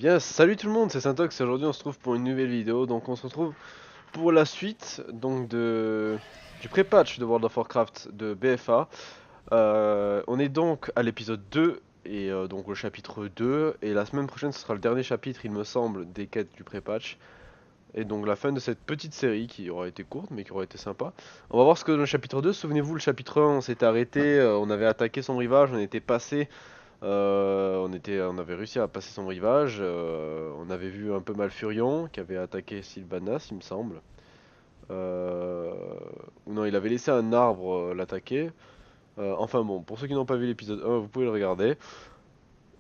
bien, salut tout le monde, c'est Syntox et aujourd'hui on se trouve pour une nouvelle vidéo. Donc on se retrouve pour la suite du pré-patch de World of Warcraft de BFA. On est donc à l'épisode 2 et donc le chapitre 2. Et la semaine prochaine ce sera le dernier chapitre, il me semble, des quêtes du pré-patch. Et donc la fin de cette petite série qui aura été courte mais qui aura été sympa. On va voir ce que dans le chapitre 2. Souvenez-vous, le chapitre 1 on s'était arrêté, on avait attaqué son rivage, on était passé. On avait réussi à passer son rivage. On avait vu un peu Malfurion qui avait attaqué Sylvanas, il me semble. Euh, ou non, il avait laissé un arbre l'attaquer. Enfin bon, pour ceux qui n'ont pas vu l'épisode 1, vous pouvez le regarder.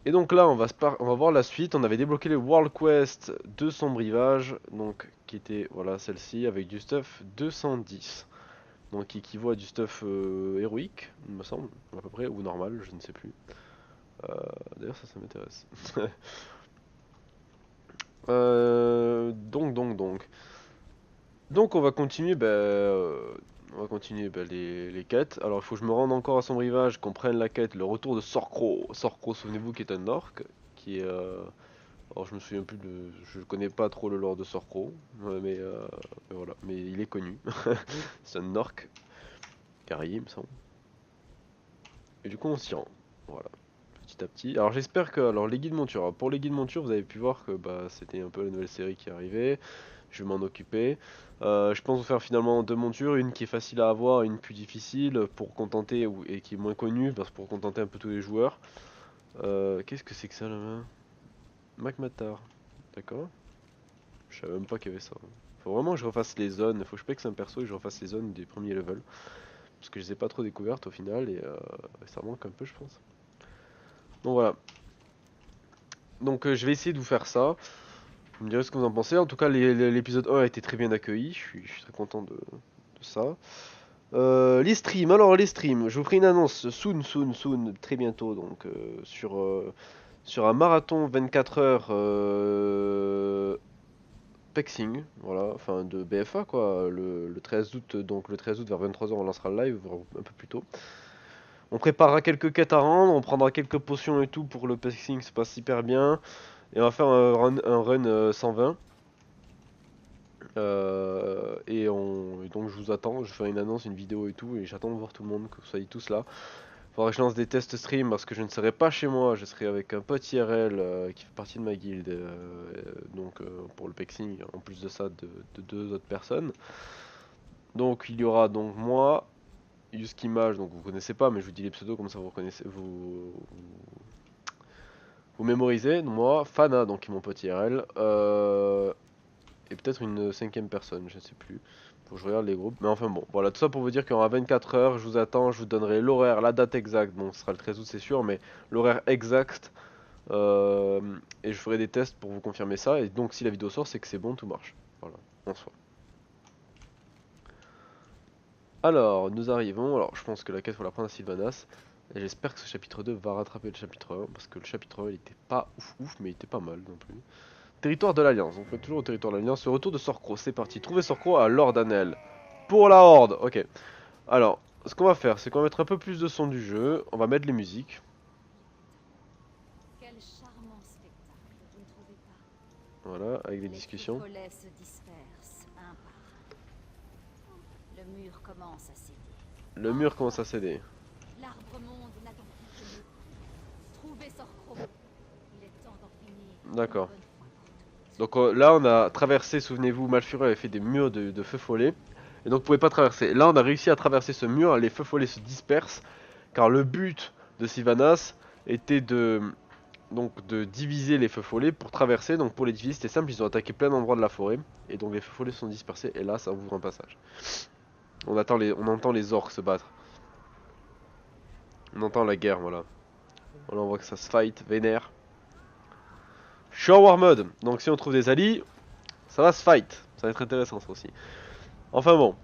Et donc là, on va voir la suite. On avait débloqué les World Quest de son rivage, donc qui était voilà celle-ci avec du stuff 210. Donc qui équivaut à du stuff héroïque, il me semble, à peu près, ou normal, je ne sais plus. D'ailleurs, ça m'intéresse. Donc. Donc, on va continuer les quêtes. Alors, il faut que je me rende encore à son rivage, qu'on prenne la quête, le retour de Sorcro. Sorcro, souvenez-vous, qui est un orc, qui est... alors, je me souviens plus de... Je connais pas trop le lore de Sorcro, mais voilà. Mais il est connu. C'est un orc, guerrier, il me semble. Et du coup, on s'y rend. Voilà. Petit à petit. Alors j'espère que les guides monture. Alors, pour les guides monture, vous avez pu voir que bah c'était un peu la nouvelle série qui arrivait. Je vais m'en occuper. Je pense vous faire finalement deux montures, une qui est facile à avoir, une plus difficile pour contenter et qui est moins connue parce que pour contenter un peu tous les joueurs. Qu'est-ce que c'est que ça là-bas? Magmatar. D'accord. Je savais même pas qu'il y avait ça. Faut vraiment que je refasse les zones. Faut que je pexe un perso et que je refasse les zones des premiers levels. Parce que je les ai pas trop découvertes au final et ça manque un peu je pense. Donc voilà. Donc je vais essayer de vous faire ça. Vous me direz ce que vous en pensez. En tout cas, l'épisode 1 a été très bien accueilli. Je suis très content de ça. Les streams. Alors, les streams. Je vous ferai une annonce soon, très bientôt. Donc, sur un marathon 24 heures Pexing. Voilà. Enfin, de BFA, quoi. Le 13 août. Donc, le 13 août vers 23 h, on lancera le live. Un peu plus tôt. On préparera quelques quêtes à rendre. On prendra quelques potions et tout pour le Pexing. Se passe hyper bien. Et on va faire un run 120. Et donc je vous attends, je ferai une annonce, une vidéo et tout, et j'attends de voir tout le monde, que vous soyez tous là. Faudra que je lance des tests stream parce que je ne serai pas chez moi, je serai avec un pote IRL qui fait partie de ma guilde, pour le pexing, en plus de ça de deux autres personnes. Donc il y aura donc moi, Yuskimage, donc vous connaissez pas, mais je vous dis les pseudos comme ça vous reconnaissez, vous mémorisez. Moi, Fana, donc qui est mon pote IRL, et peut-être une cinquième personne, je ne sais plus. Faut que je regarde les groupes. Mais enfin bon, voilà, tout ça pour vous dire qu'il y aura 24 heures, je vous attends, je vous donnerai l'horaire, la date exacte. Bon, ce sera le 13 août, c'est sûr, mais l'horaire exact. euh, et je ferai des tests pour vous confirmer ça. Et donc, si la vidéo sort, c'est que c'est bon, tout marche. Voilà, en soi. Alors, nous arrivons. Alors, je pense que la quête, faut la prendre à Sylvanas. Et j'espère que ce chapitre 2 va rattraper le chapitre 1. Parce que le chapitre 1, il était pas ouf, mais il était pas mal non plus. Territoire de l'Alliance, on fait toujours au territoire de l'Alliance. Le retour de Sorcro, c'est parti. Trouvez Sorcro à Lord Anel. Pour la Horde, ok. Alors, ce qu'on va faire, c'est qu'on va mettre un peu plus de son du jeu. On va mettre les musiques. Quel charmant spectacle, vous ne trouvez pas? Voilà, avec les Les discussions. follets se dispersent un par un. Le mur commence à céder. Le mur commence à céder. L'arbre monde n'attend plus que nous. Trouvez Sorcro. Il est temps d'en finir une D'accord. bonne fois pour toutes. Donc là, on a traversé, souvenez-vous, Malfurion avait fait des murs de feu follet. Et donc, on pouvait pas traverser. Là, on a réussi à traverser ce mur. Les feux follets se dispersent. Car le but de Sylvanas était de diviser les feux follets pour traverser. Donc pour les diviser c'était simple, ils ont attaqué plein d'endroits de la forêt et donc les feux follets sont dispersés et là ça ouvre un passage. On entend les orques se battre. On entend la guerre, voilà. Voilà, on voit que ça se fight, vénère. Je suis en war mode, donc si on trouve des alliés, ça va se fight. Ça va être intéressant ça aussi. Enfin bon.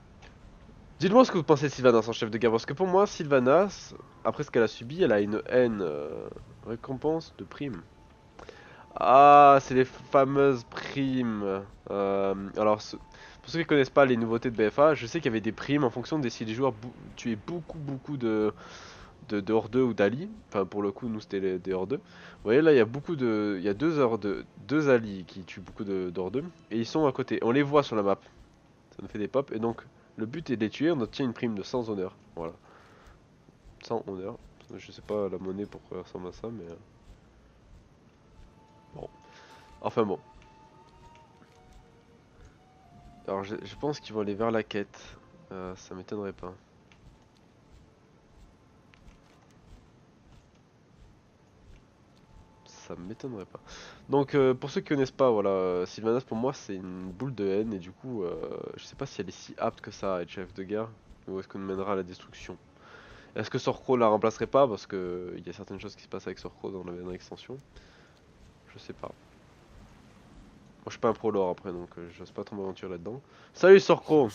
Dites-moi ce que vous pensez de Sylvanas en chef de guerre, parce que pour moi, Sylvanas, après ce qu'elle a subi, elle a une haine récompense de prime. Ah, c'est les fameuses primes. Alors, pour ceux qui connaissent pas les nouveautés de BFA, je sais qu'il y avait des primes en fonction de si les joueurs tuaient beaucoup de hors 2 ou d'Ali. Enfin pour le coup nous c'était des hors 2. Vous voyez là il y a beaucoup de. Il y a deux hors 2, deux Ali qui tuent beaucoup de hors 2. Et ils sont à côté. On les voit sur la map. Ça nous fait des pops. Et donc le but est de les tuer, on obtient une prime de 100 honneur. Voilà. 100 honneur. Je sais pas la monnaie pourquoi elle ressemble à ça mais. Bon. Enfin bon. Alors je pense qu'ils vont aller vers la quête. Ça m'étonnerait pas. Ça m'étonnerait pas. Donc pour ceux qui connaissent pas, voilà, Sylvanas pour moi c'est une boule de haine et du coup je sais pas si elle est si apte que ça à être chef de guerre ou est-ce qu'on mènera à la destruction. Est-ce que Sorcro la remplacerait pas parce que il y a certaines choses qui se passent avec Sorcro dans la dernière extension. Je sais pas. Moi je suis pas un pro lore après donc j'ose pas trop m'aventurer là-dedans. Salut Sorcro.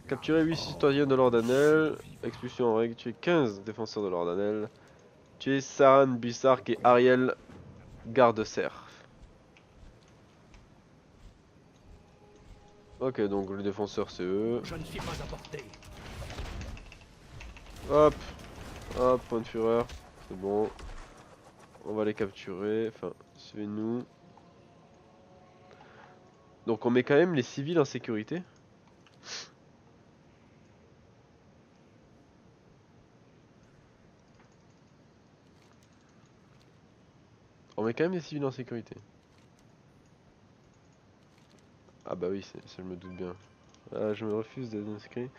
Capturer 8 citoyens de l'Ordanel, expulsion en règle, tuer 15 défenseurs de l'Ordanel, tuer Saran, Bussark et Ariel, garde-cerf. Ok, donc le défenseur c'est eux. Je ne suis pas apporté. Hop, hop, point de fureur, c'est bon. On va les capturer, enfin, suivez-nous. Donc on met quand même les civils en sécurité. On met quand même les civils en sécurité. Ah bah oui, ça je me doute bien. Ah, je me refuse d'être inscrit.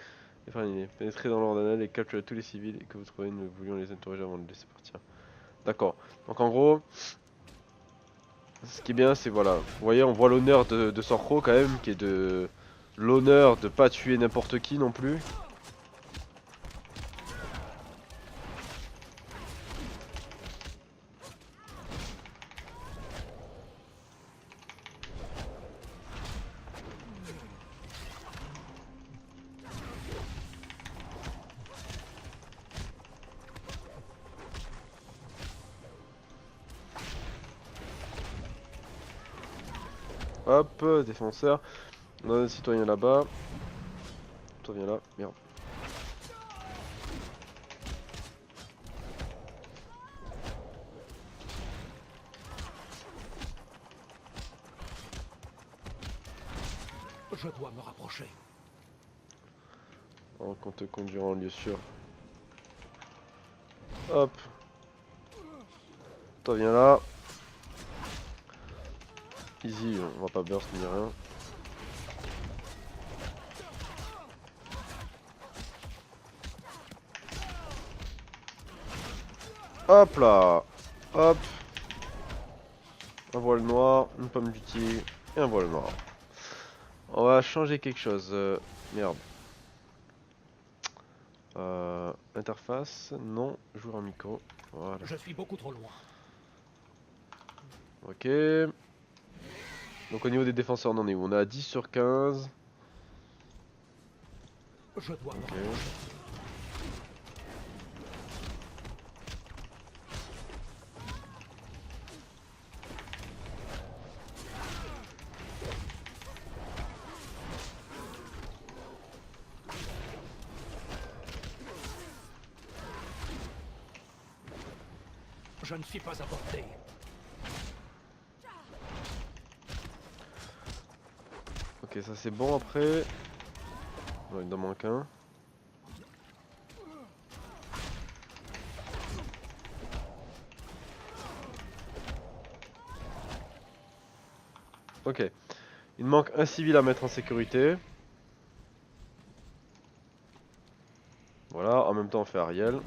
Enfin, pénétrer dans l'Ordanel et capturer tous les civils que vous trouvez, nous voulions les interroger avant de les laisser partir. D'accord. Donc en gros, ce qui est bien, c'est voilà. Vous voyez, on voit l'honneur de Sorcro quand même, qui est de l'honneur de pas tuer n'importe qui non plus. Hop, défenseur. On a un citoyen là-bas. Toi viens là, merde. Je dois me rapprocher. Alors qu'on te conduira en lieu sûr. Hop. Toi viens là. Easy, on va pas burst ni rien. Hop là. Hop. Un voile noir, une pomme du tigre et un voile noir. On va changer quelque chose. Merde. Interface, non. Joueur en micro. Voilà. Je suis beaucoup trop loin. Ok. Donc au niveau des défenseurs, on en est où? On est à 10 sur 15. Je dois me Ok. rapprocher. Je ne suis pas apporté. Ok, ça c'est bon après. Ouais, il en manque un. Ok. Il manque un civil à mettre en sécurité. Voilà, en même temps on fait Ariel.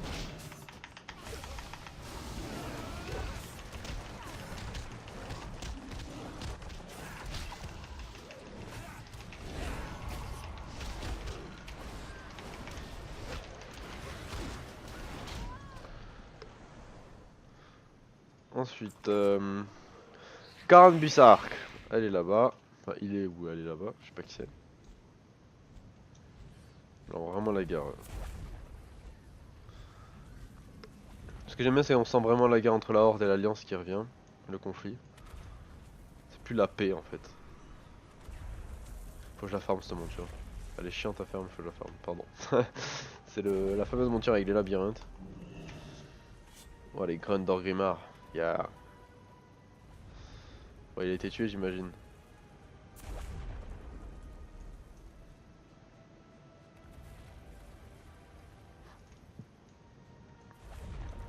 Ensuite, Karan Bussark. Elle est là-bas. Enfin, il est où? Elle est là-bas. Je sais pas qui c'est. Alors vraiment la guerre. Ce que j'aime bien c'est qu'on sent vraiment la guerre entre la Horde et l'Alliance qui revient. Le conflit. C'est plus la paix en fait. Faut que je la farme cette monture. Elle est chiante à ferme, faut que je la farme. Pardon. C'est la fameuse monture avec les labyrinthes. Oh, les grunts d'Orgrimmar. Yeah. Ouais, il a été tué, j'imagine.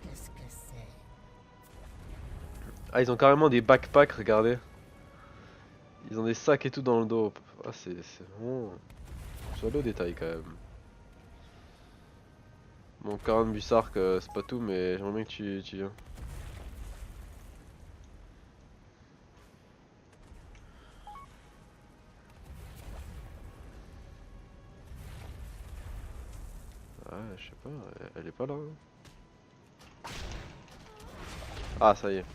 Qu'est-ce que c'est? Ah, ils ont carrément des backpacks, regardez. Ils ont des sacs et tout dans le dos. Ah, c'est vraiment... Sois allé au détail quand même. Bon, Karan Bussark, c'est pas tout, mais j'aimerais bien que tu viens. Ouais, je sais pas, elle est pas là. Hein. Ah, ça y est.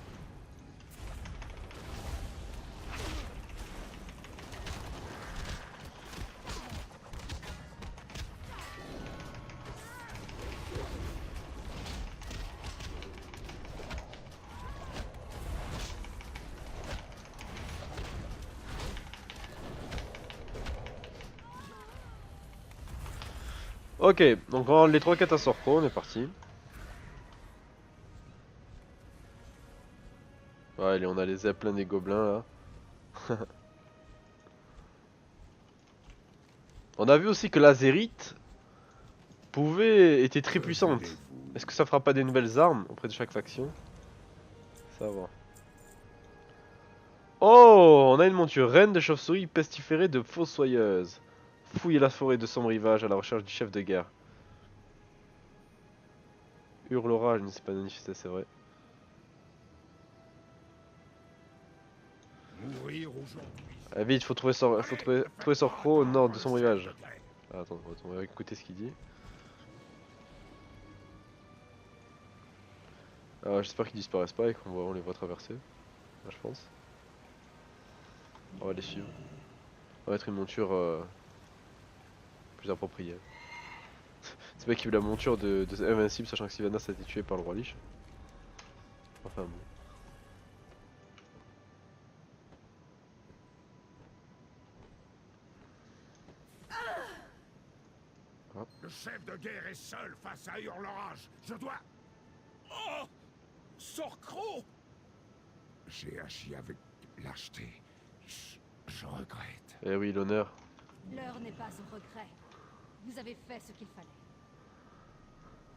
Ok, donc on les 3 quêtes à Sorco, on est parti. Ouais, allez, on a les zeppelins des gobelins là. On a vu aussi que l'Azérite était très puissante. Est-ce que ça fera pas des nouvelles armes auprès de chaque faction? Ça va. Oh, on a une monture reine de chauve-souris pestiférée de fossoyeuse. Fouillez la forêt de sombre rivage à la recherche du chef de guerre. Hurlera, je ne sais pas manifester, c'est vrai. Mourir aujourd'hui. Ah, vite, faut trouver Sorcro au nord de sombre rivage. Ah, attends, on va écouter ce qu'il dit. J'espère qu'ils disparaissent pas et on les voit traverser. Là, je pense. On va les suivre. On va être une monture plus appropriée. C'est pas qui veut la monture de Invincible, sachant que Sylvanas a été tué par le roi Lich. Enfin bon. Ah. Le chef de guerre est seul face à Hurlerage. Je dois... Oh! Sorcro! J'ai agi avec lâcheté. Je regrette. Eh oui, l'honneur. L'heure n'est pas au regret. Vous avez fait ce qu'il fallait.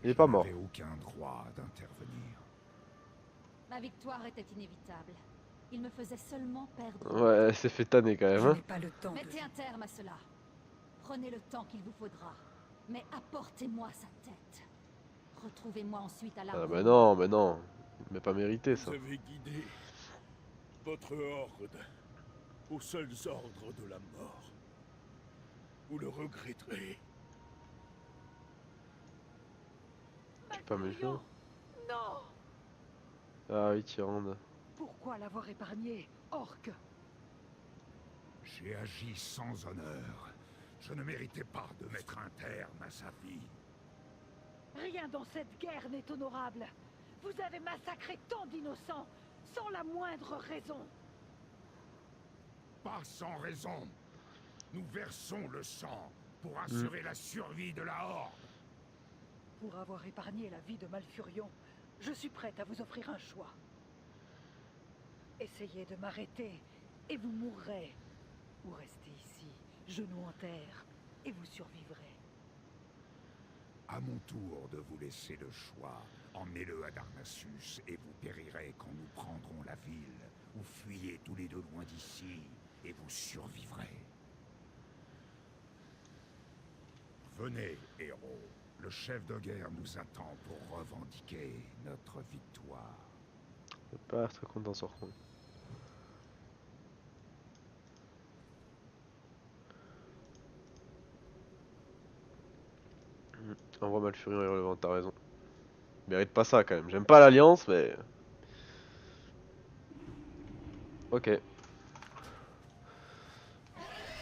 Il est pas mort. Je n'avais aucun droit d'intervenir. Ma victoire était inévitable. Il me faisait seulement perdre. Ouais, elle s'est fait tanner quand même. Je Hein. n'ai pas le temps Mettez un terme à cela. Prenez le temps qu'il vous faudra. Mais apportez-moi sa tête. Retrouvez-moi ensuite à la Ah ronde. bah non, mais non. Mais pas mérité ça. Vous avez guidé votre horde aux seuls ordres de la mort. Vous le regretterez. Je suis pas méfiant. Non! Ah oui, Tyrande. Pourquoi l'avoir épargné, orc? J'ai agi sans honneur. Je ne méritais pas de mettre un terme à sa vie. Rien dans cette guerre n'est honorable. Vous avez massacré tant d'innocents, sans la moindre raison. Pas sans raison. Nous versons le sang pour assurer la survie de la Horde. Pour avoir épargné la vie de Malfurion, je suis prête à vous offrir un choix. Essayez de m'arrêter, et vous mourrez. Ou restez ici, genoux en terre, et vous survivrez. À mon tour de vous laisser le choix, emmenez-le à Darnassus et vous périrez quand nous prendrons la ville. Ou fuyez tous les deux loin d'ici et vous survivrez. Venez, héros. Le chef de guerre nous attend pour revendiquer notre victoire. Je vais pas être content sur Sorcro. Envoie Malfurion et relevant, t'as raison. Il mérite pas ça quand même. J'aime pas l'alliance, mais. Ok.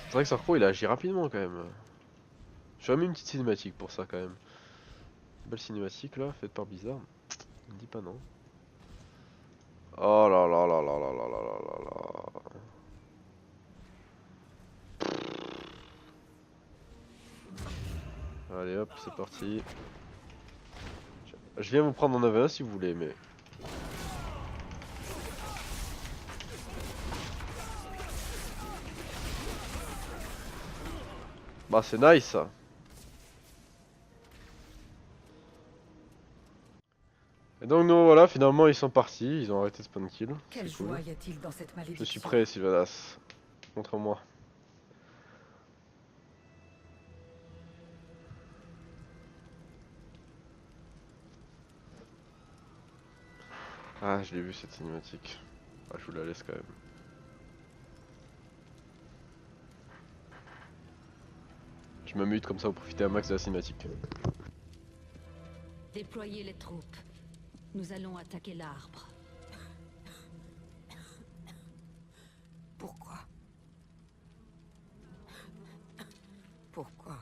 C'est vrai que Sorcro il a agi rapidement quand même. J'ai mis une petite cinématique pour ça quand même. Belle cinématique là, faite par Blizzard. Ne dis pas non. Oh là là là là là là là là là. Allez hop, c'est parti. Je viens vous prendre en AV1 si vous voulez, mais... Bah c'est nice ça. Et donc nous voilà, finalement ils sont partis, ils ont arrêté de spawn kill. Quelle C'est cool. joie y a-t-il dans cette malédiction? Je suis prêt Sylvanas. Montre-moi. Ah je l'ai vu cette cinématique. Ah, je vous la laisse quand même. Je me mute comme ça, vous profitez un max de la cinématique. Déployez les troupes. Nous allons attaquer l'arbre. Pourquoi? Pourquoi?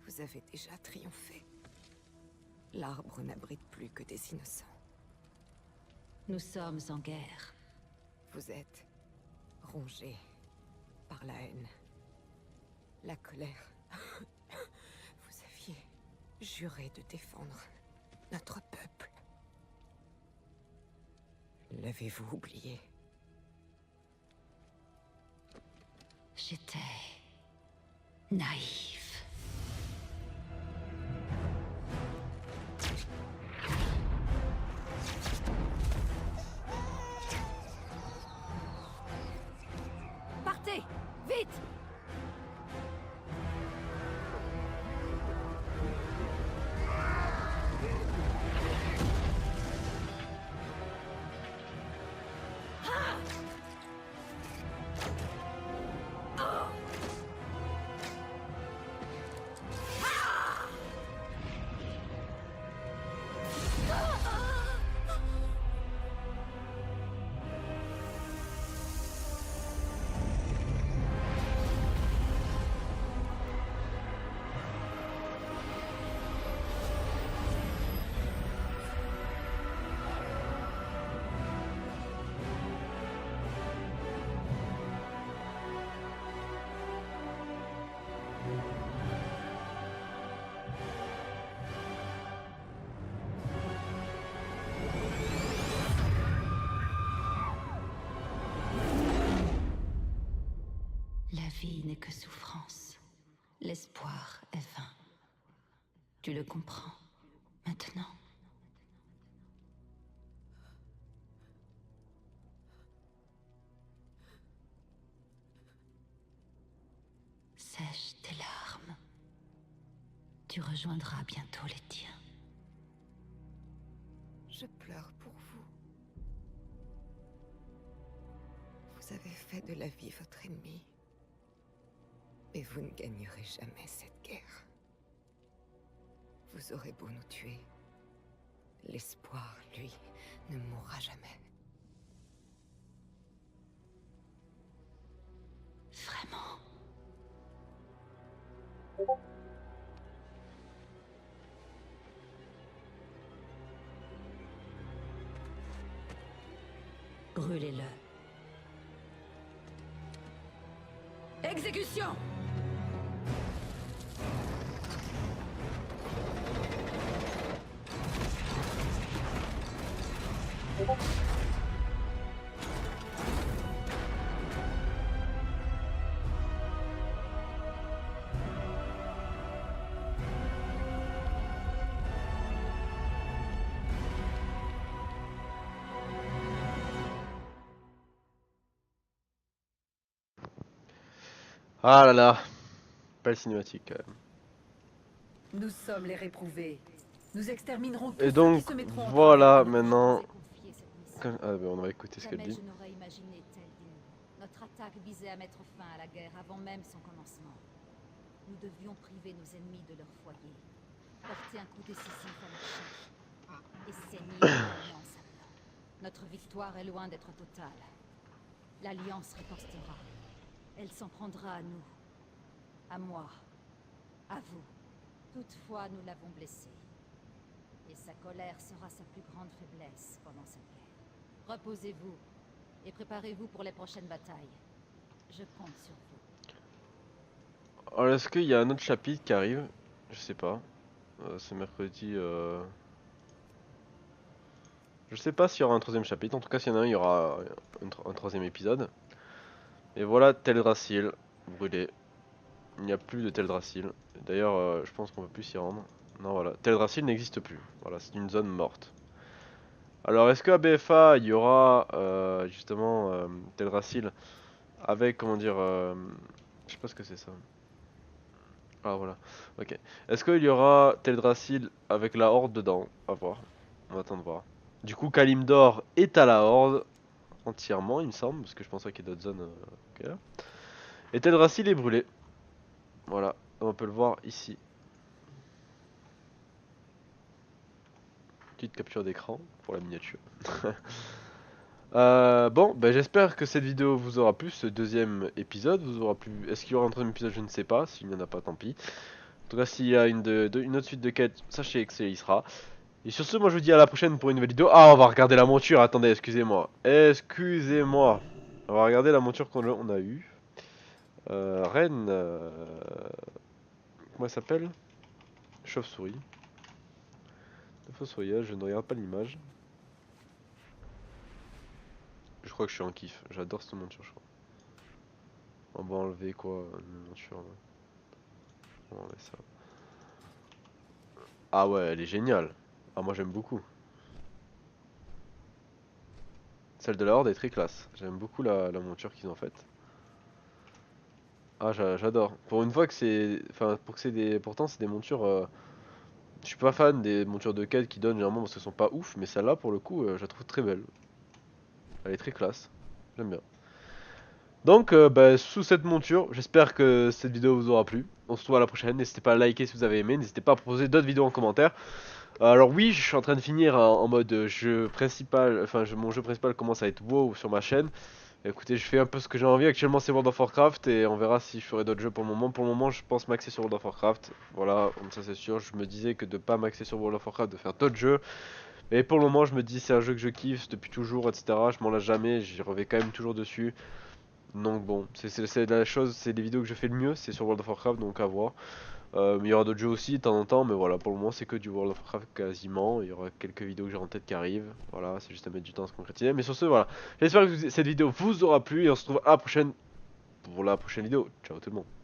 Vous avez déjà triomphé. L'arbre n'abrite plus que des innocents. Nous sommes en guerre. Vous êtes rongé par la haine, la colère. Vous aviez juré de défendre notre peuple. L'avez-vous oublié? J'étais naïf. Partez! Vite! La vie n'est que souffrance. L'espoir est vain. Tu le comprends maintenant? Sèche tes larmes. Tu rejoindras bientôt les tiens. Je pleure pour vous. Vous avez fait de la vie votre ennemi. Et vous ne gagnerez jamais cette guerre. Vous aurez beau nous tuer, l'espoir, lui, ne mourra jamais. Vraiment? Brûlez-le. Exécution! Ah là là. Belle cinématique quand même. Nous sommes les réprouvés. Nous exterminerons tous Et ceux donc qui se mettront en voilà travers de maintenant. Confier cette mission. Ah ben on va écouter ce qu'elle Jamais dit. je n'aurais imaginé tel dénouement. Notre attaque visait à mettre fin à la guerre avant même son commencement. Nous devions priver nos ennemis de leur foyer, porter un coup décisif à leur chef, et saigner l'Alliance à blanc. Notre victoire est loin d'être totale. L'Alliance ripostera. Elle s'en prendra à nous, à moi, à vous. Toutefois, nous l'avons blessée. Et sa colère sera sa plus grande faiblesse pendant cette guerre. Reposez-vous et préparez-vous pour les prochaines batailles. Je compte sur vous. Alors est-ce qu'il y a un autre chapitre qui arrive? Je sais pas. Ce mercredi. Je sais pas s'il y aura un troisième chapitre. En tout cas, s'il y en a un, il y aura un troisième épisode. Et voilà, Teldrassil brûlé. Il n'y a plus de Teldrassil. D'ailleurs, je pense qu'on peut plus s'y rendre. Non, voilà. Teldrassil n'existe plus. Voilà, c'est une zone morte. Alors, est-ce qu'à BFA, il y aura justement Teldrassil avec, comment dire, je sais pas ce que c'est ça. Ah, voilà. Ok. Est-ce qu'il y aura Teldrassil avec la Horde dedans? À voir. On va attendre de voir. Du coup, Kalimdor est à la Horde entièrement, il me semble, parce que je pensais qu'il y a d'autres zones. Ok. Et Teldrassil est brûlé. Voilà, on peut le voir ici. Petite capture d'écran pour la miniature. Bon, bah, j'espère que cette vidéo vous aura plu, ce deuxième épisode vous aura plu. Est-ce qu'il y aura un troisième épisode? Je ne sais pas. S'il n'y en a pas, tant pis. En tout cas, s'il y a une autre suite de quêtes, sachez que c'est y sera. Et sur ce, moi je vous dis à la prochaine pour une nouvelle vidéo. Ah, on va regarder la monture. Attendez, excusez-moi. Excusez-moi. On va regarder la monture qu'on a eue. Reine. Comment elle s'appelle? Chauve-souris. Le fossoyage, je ne regarde pas l'image. Je crois que je suis en kiff. J'adore cette monture, je crois. On va enlever quoi, une monture là. On va enlever ça. Ah ouais, elle est géniale. Ah, moi j'aime beaucoup. Celle de la Horde est très classe. J'aime beaucoup la monture qu'ils ont faite. Ah, j'adore. Pour une fois que c'est... Enfin, pour que c'est des... Pourtant, c'est des montures... Je suis pas fan des montures de quête qui donnent généralement parce qu'elles sont pas ouf. Mais celle-là, pour le coup, je la trouve très belle. Elle est très classe. J'aime bien. Donc, bah, sous cette monture, j'espère que cette vidéo vous aura plu. On se retrouve à la prochaine. N'hésitez pas à liker si vous avez aimé. N'hésitez pas à proposer d'autres vidéos en commentaire. Alors oui, je suis en train de finir en mode jeu principal. Enfin, mon jeu principal commence à être WoW sur ma chaîne. Écoutez, je fais un peu ce que j'ai envie. Actuellement, c'est World of Warcraft et on verra si je ferai d'autres jeux pour le moment. Pour le moment, je pense m'axer sur World of Warcraft. Voilà, comme ça c'est sûr. Je me disais que de pas m'axer sur World of Warcraft, de faire d'autres jeux. Mais pour le moment, je me dis c'est un jeu que je kiffe depuis toujours, etc. Je m'en lasse jamais, j'y reviens quand même toujours dessus. Donc bon, c'est la chose, c'est les vidéos que je fais le mieux, c'est sur World of Warcraft, donc à voir. Mais il y aura d'autres jeux aussi de temps en temps, mais voilà, pour le moment c'est que du World of Warcraft quasiment. Il y aura quelques vidéos que j'ai en tête qui arrivent. Voilà, c'est juste à mettre du temps à se concrétiser. Mais sur ce, voilà. J'espère que cette vidéo vous aura plu et on se retrouve à la prochaine pour la prochaine vidéo. Ciao tout le monde.